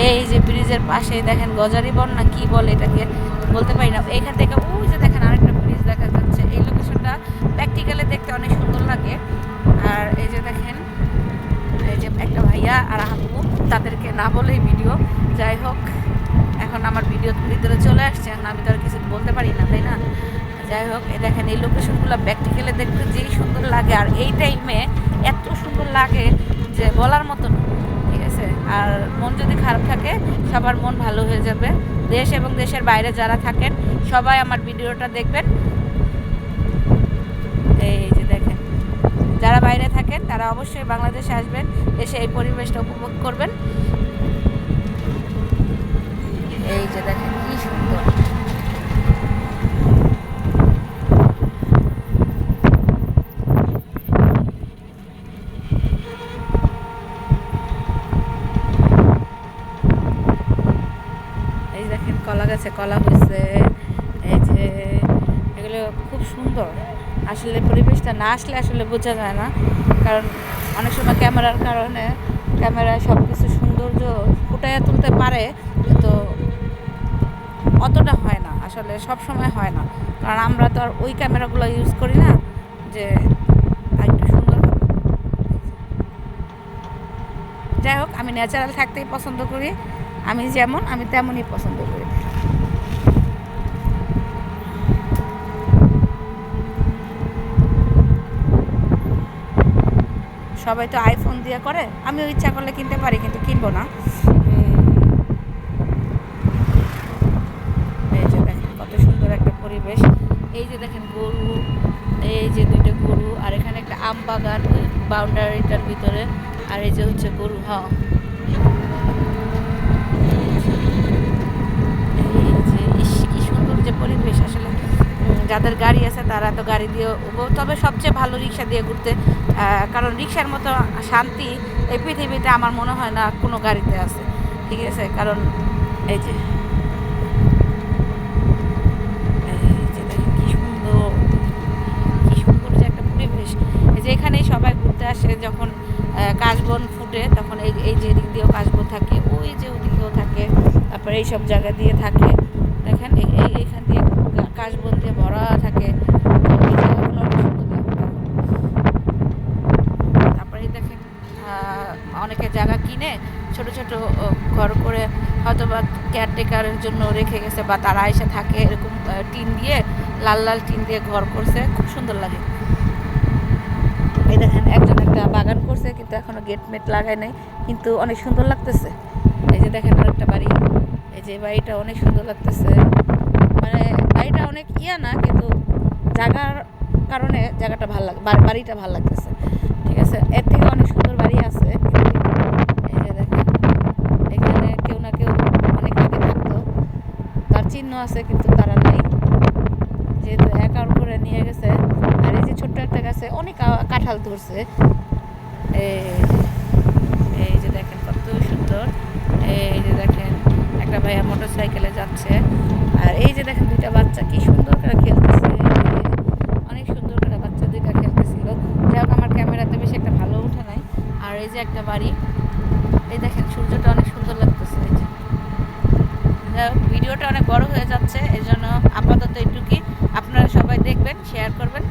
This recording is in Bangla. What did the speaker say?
এই যে ব্রিজের পাশেই দেখেন গজারি বন না কি বলে এটাকে বলতে পারি না, এখান থেকে ওই যে দেখেন আরেকটা ব্রিজ দেখা যাচ্ছে। এই লোকেশনটা প্র্যাকটিক্যালি দেখতে অনেক সুন্দর লাগে। আর এই যে দেখেন এই যে একটা ভাইয়া আর আপু, তাদেরকে না বলেই ভিডিও, যাই হোক এখন আমার ভিডিও ভিতরে চলে আসছে, এখন আমি তো আর কিছু বলতে পারি না, তাই না? যাই হোক এই দেখেন এই লোকেশনগুলো প্র্যাকটিক্যালি দেখতে যেই সুন্দর লাগে, আর এই টাইমে এত সুন্দর লাগে যে বলার মতো না, ঠিক আছে? আর মন যদি খারাপ থাকে সবার মন ভালো হয়ে যাবে। দেশ এবং দেশের বাইরে যারা থাকেন সবাই আমার ভিডিওটা দেখবেন। এই যে দেখেন যারা বাইরে থাকেন তারা অবশ্যই বাংলাদেশে আসবেন, এসে এই পরিবেশটা উপভোগ করবেন। এই যে দেখেন কি সুন্দর। এই দেখেন কলা গাছে কলা হয়েছে, এই যে এগুলো খুব সুন্দর। আসলে পরিবেশটা না আসলে আসলে বোঝা যায় না, কারণ অনেক সময় ক্যামেরার কারণে ক্যামেরায় সব কিছু সৌন্দর্য ফুটাইয়া তুলতে পারে, তো অতটা হয় না, আসলে সব সময় হয় না, কারণ আমরা তো আর ওই ক্যামেরাগুলো ইউজ করি না যে একটু সুন্দর হবে। যাই হোক আমি ন্যাচারাল থাকতেই পছন্দ করি, আমি যেমন আমি তেমনই পছন্দ করি। সবাই তো আইফোন দিয়ে করে, আমিও ইচ্ছা করলে কিনতে পারি কিন্তু কিনবো না। এই যে দেখেন কত সুন্দর একটা পরিবেশ। এই যে দেখেন গরু, এই যে দুইটা গরু, আর এখানে একটা আম বাগান বাউন্ডারিটার ভিতরে, আর এই যে হচ্ছে গরু। হ্যাঁ এই যে কি সুন্দর যে পরিবেশ। আসলে যাদের গাড়ি আছে তারা তো গাড়ি দিয়ে, তবে সবচেয়ে ভালো রিক্সা দিয়ে ঘুরতে, কারণ রিক্সার মতো শান্তি এই পৃথিবীতে আমার মনে হয় না কোনো গাড়িতে আছে, ঠিক আছে? কারণ এই যে কি সুন্দর, কি সুন্দর যে একটা পরিবেশ। এই যে এখানেই সবাই ঘুরতে আসে যখন কাশবন ফুটে, তখন এই যে এদিক দিয়েও কাশবন থাকে, ওই যে ওদিকেও থাকে, তারপরে এইসব জায়গা দিয়ে থাকে। দেখেন এইখান দিয়ে কাশবন দিয়ে ভরা থাকে, এই জায়গাগুলো অনেক সুন্দর লাগে। তারপরে দেখেন অনেকে জায়গা কিনে ছোট ছোট ঘর করে হয়তো বা কেয়ারটেকারের জন্য রেখে গেছে, বা তারা এসে থাকে এরকম টিন দিয়ে, লাল লাল টিন দিয়ে ঘর করছে, খুব সুন্দর লাগে। এই দেখেন একজন একটা বাগান করছে কিন্তু এখনো গেট মেট লাগায় নাই, কিন্তু অনেক সুন্দর লাগতেছে। এই যে দেখেন আরেকটা বাড়ি, এই যে বাড়িটা অনেক সুন্দর লাগতেছে, মানে বাড়িটা অনেক না, কিন্তু জায়গার কারণে জায়গাটা ভালো লাগে, বাড়িটা ভালো লাগতেছে, ঠিক আছে? এর থেকে অনেক সুন্দর বাড়ি আছে। এই যে দেখেন এখানে কেউ না কেউ অনেক আগে থাকতো, তার চিহ্ন আছে কিন্তু তারা নাই, যেহেতু একার করে নিয়ে গেছে। আর এই যে ছোট্ট একটা গাছে অনেক কাঁঠাল ধরছে। এই যে দেখেন কত সুন্দর। এই যে দেখেন একটা ভাইয়া মোটর সাইকেলে যাচ্ছে, আর এই যে দেখেন দুইটা বাচ্চা কি সুন্দর করে খেলতেছে, অনেক সুন্দর করে বাচ্চা দুইটা খেলতেছিল। যাই হোক আমার ক্যামেরাতে বেশি একটা ভালো উঠে নাই। আর এই যে একটা বাড়ি, এই দেখেন সূর্যটা অনেক সুন্দর লাগতেছে। এই যে যাই হোক ভিডিওটা অনেক বড় হয়ে যাচ্ছে, এই জন্য আপাতত এইটুকুই। আপনারা সবাই দেখবেন, শেয়ার করবেন।